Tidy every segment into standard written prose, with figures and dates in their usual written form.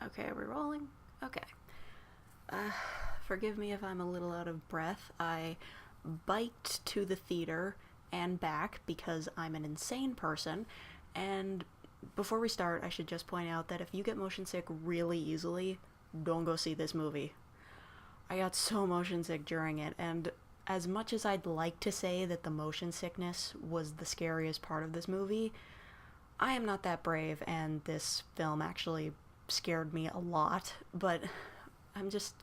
Okay, are we rolling? Okay. Uh, Forgive me if I'm a little out of breath. I biked to the theater and back because I'm an insane person. And before we start, I should just point out that if you get motion sick really easily, don't go see this movie. I got so motion sick during it, and as much as I'd like to say that the motion sickness was the scariest part of this movie, I am not that brave, and this film actually scared me a lot, but I'm just,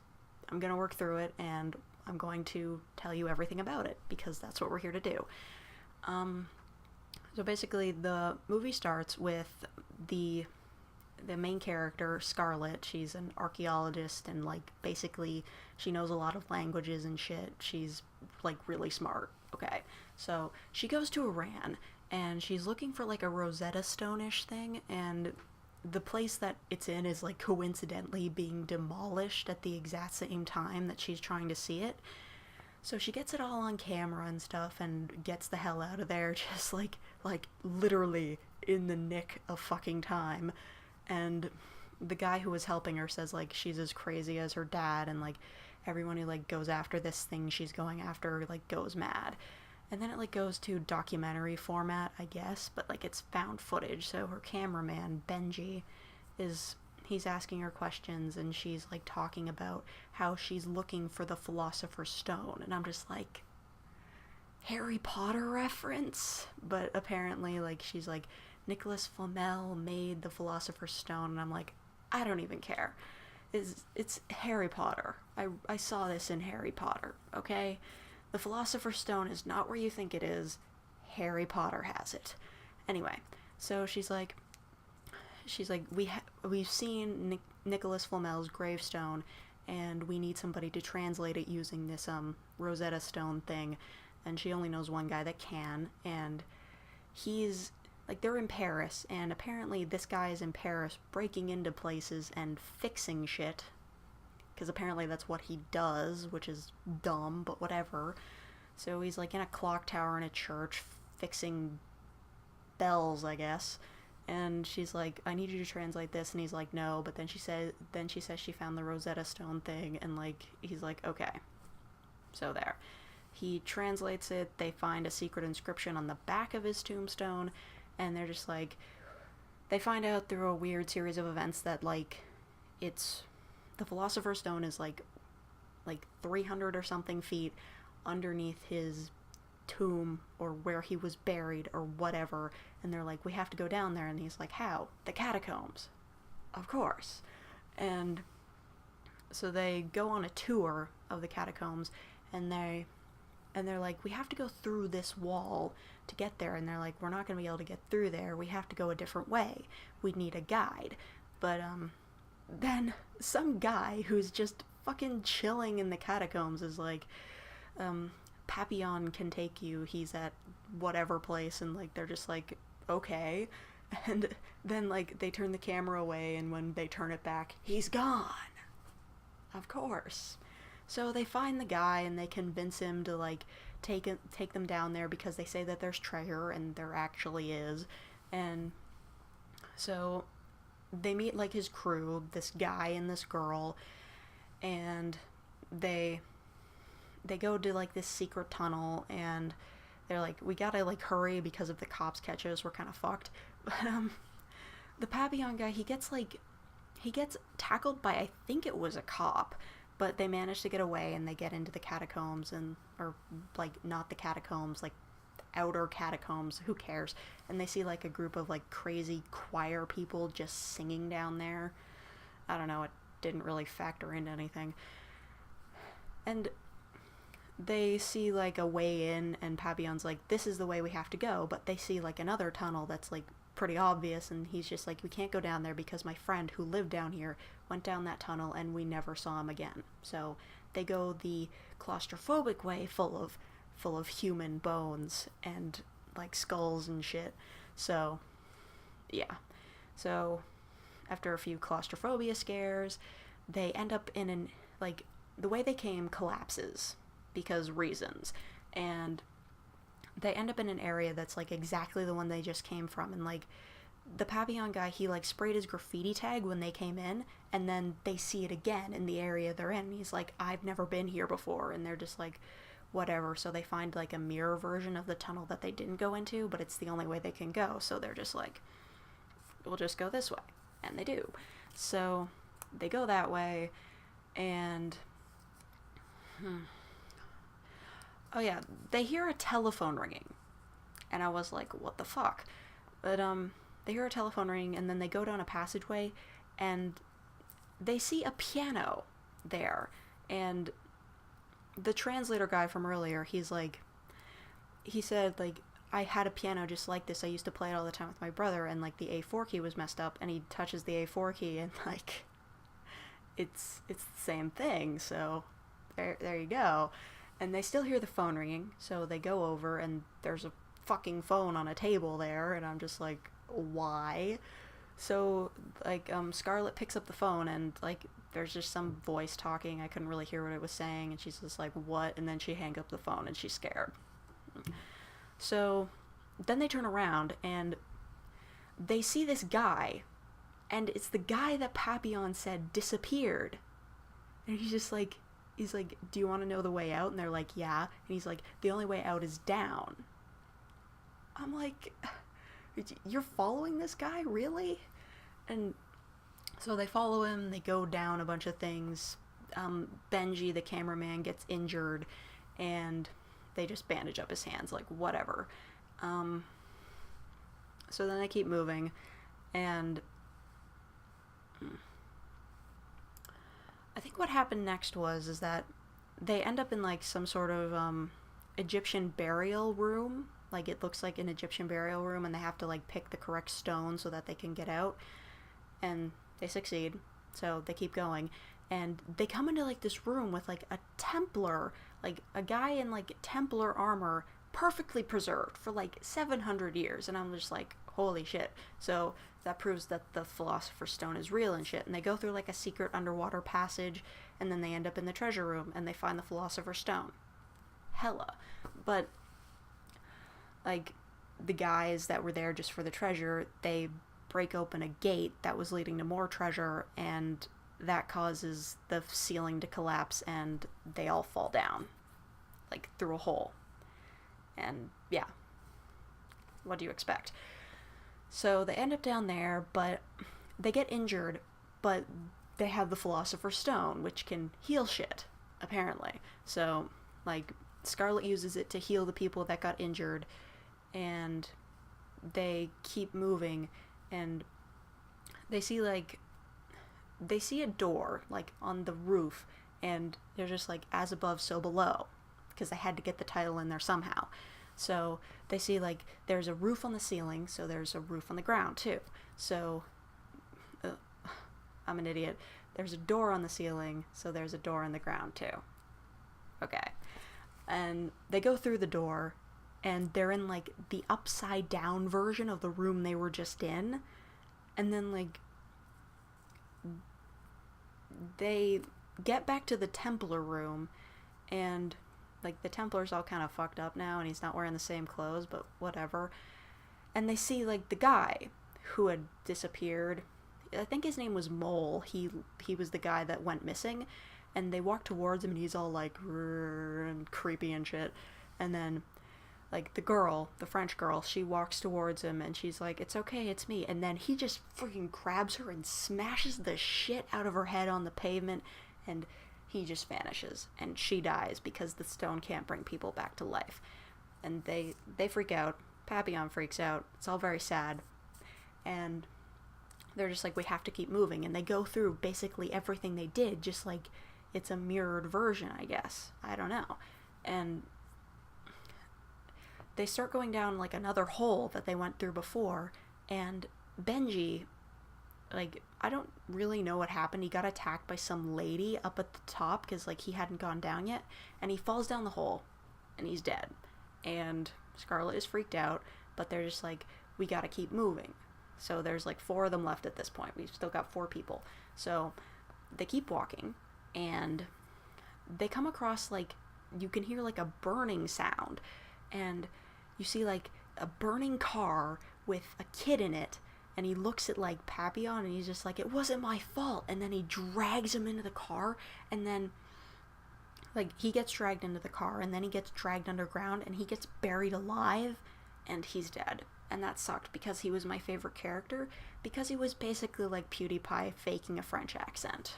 I'm gonna work through it, and I'm going to tell you everything about it, because that's what we're here to do. Um, so basically, the movie starts with the the main character, Scarlett. She's an archaeologist, and like basically she knows a lot of languages and shit. She's like really smart. Okay. So she goes to Iran and she's looking for like a Rosetta Stone-ish thing, and the place that it's in is like coincidentally being demolished at the exact same time that she's trying to see it. So she gets it all on camera and stuff and gets the hell out of there just like literally in the nick of fucking time. And the guy who was helping her says like she's as crazy as her dad, and like everyone who like goes after this thing she's going after like goes mad. And then it like goes to documentary format, I guess, but like it's found footage. So her cameraman Benji is he's asking her questions, and she's like talking about how she's looking for the philosopher's stone, and I'm just like, Harry Potter reference. But apparently like she's like, Nicholas Flamel made the philosopher's stone, and I'm like, I don't even care. It's Harry Potter. I saw this in Harry Potter, okay? The philosopher's stone is not where you think it is. Harry Potter has it. Anyway, so she's like we've seen Nicholas Flamel's gravestone, and we need somebody to translate it using this Rosetta Stone thing, and she only knows one guy that can, and he's like, they're in Paris, and apparently this guy is in Paris breaking into places and fixing shit, because apparently that's what he does, which is dumb, but whatever. So he's like in a clock tower in a church fixing bells, I guess. And she's like, I need you to translate this, and he's like, no. But then she says she found the Rosetta Stone thing, and like he's like, okay. So there. He translates it. They find a secret inscription on the back of his tombstone, and they're just like, they find out through a weird series of events that like it's the Philosopher's Stone is like 300 or something feet underneath his tomb, or where he was buried or whatever. And they're like, we have to go down there. And he's like, how? The catacombs, of course. And so they go on a tour of the catacombs, and they're like, we have to go through this wall to get there. And they're like, we're not going to be able to get through there. We have to go a different way. We need a guide. But then some guy who's just fucking chilling in the catacombs is like, Papillon can take you. He's at whatever place. And like they're just like, okay. And then like they turn the camera away, and when they turn it back, he's gone. Of course. So they find the guy, and they convince him to like take them down there, because they say that there's treasure, and there actually is. And so they meet like his crew, this guy and this girl, and they go to like this secret tunnel, and they're like, we gotta like hurry because if the cops catch us, we're kind of fucked. But the Papillon guy, he gets tackled by, I think it was a cop, but they manage to get away, and they get into the catacombs, and or like not the catacombs, like outer catacombs, who cares. And they see like a group of like crazy choir people just singing down there. I don't know, it didn't really factor into anything. And they see like a way in, and Papillon's like, this is the way we have to go. But they see like another tunnel that's like pretty obvious, and he's just like, we can't go down there because my friend who lived down here went down that tunnel and we never saw him again. So they go the claustrophobic way, full of human bones and like skulls and shit. So yeah. So after a few claustrophobia scares, they end up in an like the way they came collapses because reasons, and they end up in an area that's like exactly the one they just came from, and like the Papillon guy, he like sprayed his graffiti tag when they came in, and then they see it again in the area they're in. He's like, I've never been here before, and they're just like, whatever. So they find like a mirror version of the tunnel that they didn't go into, but it's the only way they can go. So they're just like, we'll just go this way, and they do. So they go that way, and oh yeah, they hear a telephone ringing, and I was like, what the fuck? But they hear a telephone ring, and then they go down a passageway, and they see a piano there, and the translator guy from earlier, he said, like, I had a piano just like this. I used to play it all the time with my brother, and, like, the A4 key was messed up, and he touches the A4 key, and, like, it's the same thing, so there you go. And they still hear the phone ringing, so they go over, and there's a fucking phone on a table there, and I'm just like, why? So, like, Scarlet picks up the phone, and, like, there's just some voice talking. I couldn't really hear what it was saying, and she's just like, what? And then she hangs up the phone, and she's scared. So then they turn around, and they see this guy, and it's the guy that Papillon said disappeared. And he's like, do you want to know the way out? And they're like, yeah. And he's like, the only way out is down. I'm like, you're following this guy? Really? And so they follow him, they go down a bunch of things. Benji, the cameraman, gets injured, and they just bandage up his hands, like, whatever. So then they keep moving, and I think what happened next is that they end up in, like, some sort of Egyptian burial room. Like, it looks like an Egyptian burial room, and they have to, like, pick the correct stone so that they can get out. And they succeed, so they keep going. And they come into, like, this room with, like, a Templar, like, a guy in, like, Templar armor, perfectly preserved for, like, 700 years. And I'm just like, holy shit. So that proves that the Philosopher's Stone is real and shit. And they go through, like, a secret underwater passage, and then they end up in the treasure room, and they find the Philosopher's Stone. Hella. But, like, the guys that were there just for the treasure, they break open a gate that was leading to more treasure, and that causes the ceiling to collapse, and they all fall down, like, through a hole. And yeah, what do you expect? So they end up down there, but they get injured, but they have the Philosopher's Stone, which can heal shit, apparently. So, like, Scarlet uses it to heal the people that got injured, and they keep moving, and they see a door, like, on the roof, and they're just like, as above, so below, because they had to get the title in there somehow. So they see, like, there's a roof on the ceiling, so there's a roof on the ground too. So I'm an idiot. There's a door on the ceiling, so there's a door on the ground too. Okay. And they go through the door, and they're in, like, the upside down version of the room they were just in. And then, like, they get back to the Templar room, and, like, the Templar's all kind of fucked up now, and he's not wearing the same clothes, but whatever. And they see, like, the guy who had disappeared. I think his name was Mole. He was the guy that went missing. And they walk towards him, and he's all, like, and creepy and shit. And then, like, the girl, the French girl, she walks towards him, and she's like, it's okay, it's me. And then he just freaking grabs her and smashes the shit out of her head on the pavement, and he just vanishes. And she dies because the stone can't bring people back to life. And they freak out. Papillon freaks out. It's all very sad. And they're just like, we have to keep moving. And they go through basically everything they did, just like it's a mirrored version, I guess. I don't know. And they start going down, like, another hole that they went through before, and Benji, like, I don't really know what happened. He got attacked by some lady up at the top, because, like, he hadn't gone down yet, and he falls down the hole, and he's dead. And Scarlet is freaked out, but they're just like, we gotta keep moving. So there's, like, 4 of them left at this point. We've still got 4 people. So they keep walking, and they come across, like, you can hear, like, a burning sound, and you see, like, a burning car with a kid in it, and he looks at like Papillon and he's just like, it wasn't my fault, and then he drags him into the car, and then like he gets dragged into the car, and then he gets dragged underground, and he gets buried alive, and he's dead. And that sucked because he was my favorite character, because he was basically like PewDiePie faking a French accent.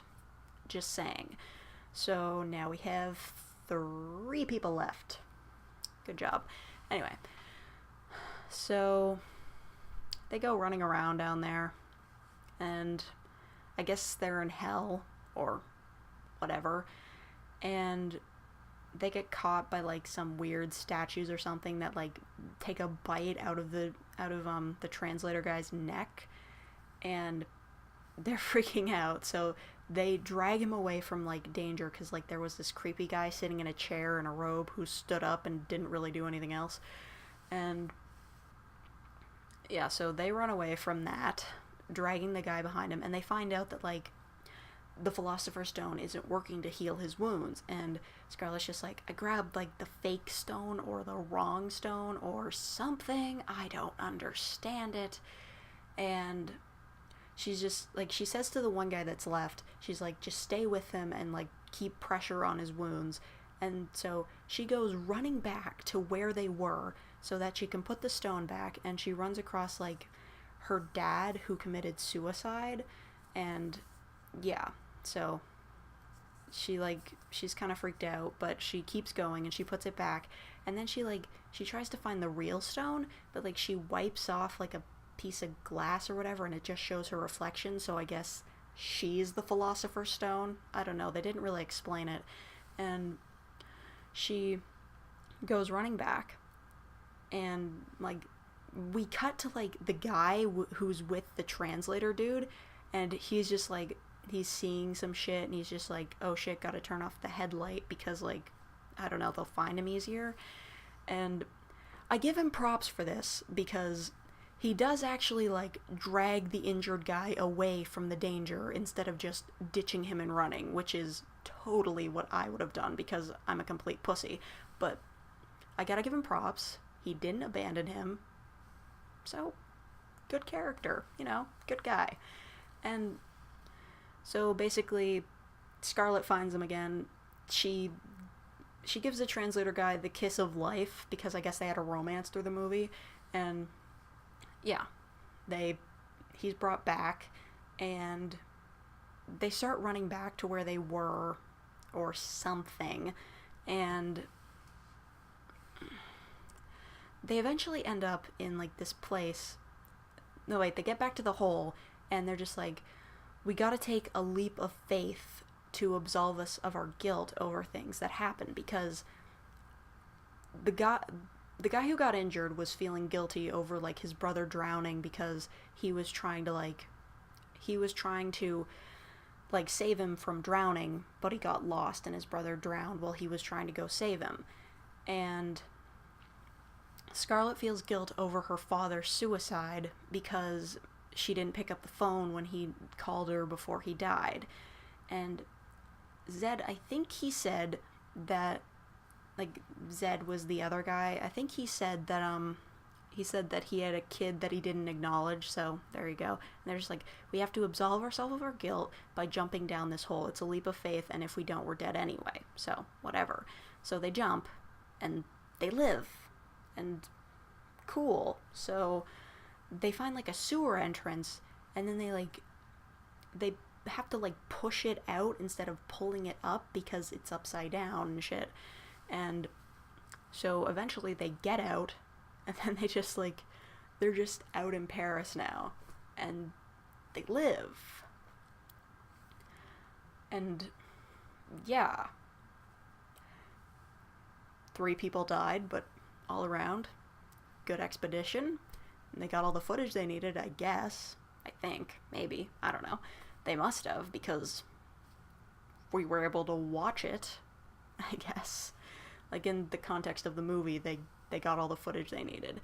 Just saying. So now we have 3 people left. Good job. Anyway, so they go running around down there, and I guess they're in hell or whatever, and they get caught by like some weird statues or something that like take a bite out of the translator guy's neck, and they're freaking out. So they drag him away from like danger, because like there was this creepy guy sitting in a chair in a robe who stood up and didn't really do anything else. And yeah, so they run away from that, dragging the guy behind him, and they find out that like the Philosopher's Stone isn't working to heal his wounds. And Scarlett's just like, I grabbed like the fake stone or the wrong stone or something, I don't understand it. And she's just like, she says to the one guy that's left, she's like, just stay with him and like keep pressure on his wounds. And so she goes running back to where they were so that she can put the stone back, and she runs across like her dad who committed suicide. And yeah, so she's kind of freaked out, but she keeps going and she puts it back, and then she tries to find the real stone, but like she wipes off like a piece of glass or whatever, and it just shows her reflection. So I guess she's the Philosopher's Stone. I don't know, they didn't really explain it. And she goes running back, and like we cut to like the guy who's with the translator dude, and he's just like, he's seeing some shit, and he's just like, oh shit, gotta turn off the headlight because like, I don't know, they'll find him easier. And I give him props for this, because he does actually like drag the injured guy away from the danger instead of just ditching him and running, which is totally what I would have done because I'm a complete pussy. But I gotta give him props. He didn't abandon him. So, good character, you know, good guy. And so basically, Scarlett finds him again. She gives the translator guy the kiss of life, because I guess they had a romance through the movie. And yeah, he's brought back, and they start running back to where they were or something, and they eventually end up in like this place. No wait, they get back to the hole, and they're just like, we gotta take a leap of faith to absolve us of our guilt over things that happened, because the guy who got injured was feeling guilty over like his brother drowning, because he was trying to save him from drowning, but he got lost and his brother drowned while he was trying to go save him. And Scarlett feels guilt over her father's suicide because she didn't pick up the phone when he called her before he died. And Zed, I think he said that, like, Zed was the other guy. I think he said that he had a kid that he didn't acknowledge, so there you go. And they're just like, we have to absolve ourselves of our guilt by jumping down this hole. It's a leap of faith, and if we don't, we're dead anyway. So, whatever. So they jump, and they live. And cool. So they find like a sewer entrance, and then they have to like push it out instead of pulling it up because it's upside down and shit. And so eventually they get out, and then they're just out in Paris now, and they live. And yeah, 3 people died, but all around, good expedition. And they got all the footage they needed, I guess. I think. Maybe. I don't know. They must have, because we were able to watch it, I guess. Like, in the context of the movie, they got all the footage they needed.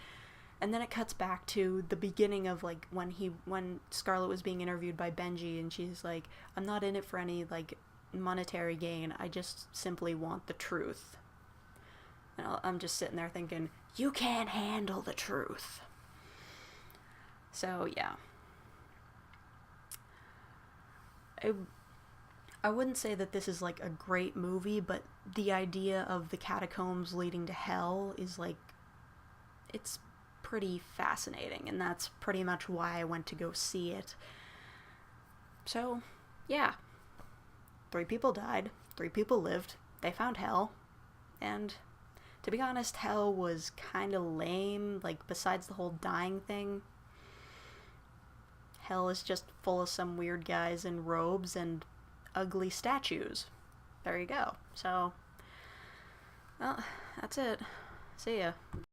And then it cuts back to the beginning of, like, when Scarlett was being interviewed by Benji, and she's like, I'm not in it for any, like, monetary gain. I just simply want the truth. And I'm just sitting there thinking, you can't handle the truth. So, yeah. I, I wouldn't say that this is like a great movie, but the idea of the catacombs leading to hell is like, it's pretty fascinating, and that's pretty much why I went to go see it. So, yeah, 3 people died, 3 people lived, they found hell, and to be honest, hell was kind of lame. Like, besides the whole dying thing, hell is just full of some weird guys in robes and ugly statues. There you go. So, well, that's it. See ya.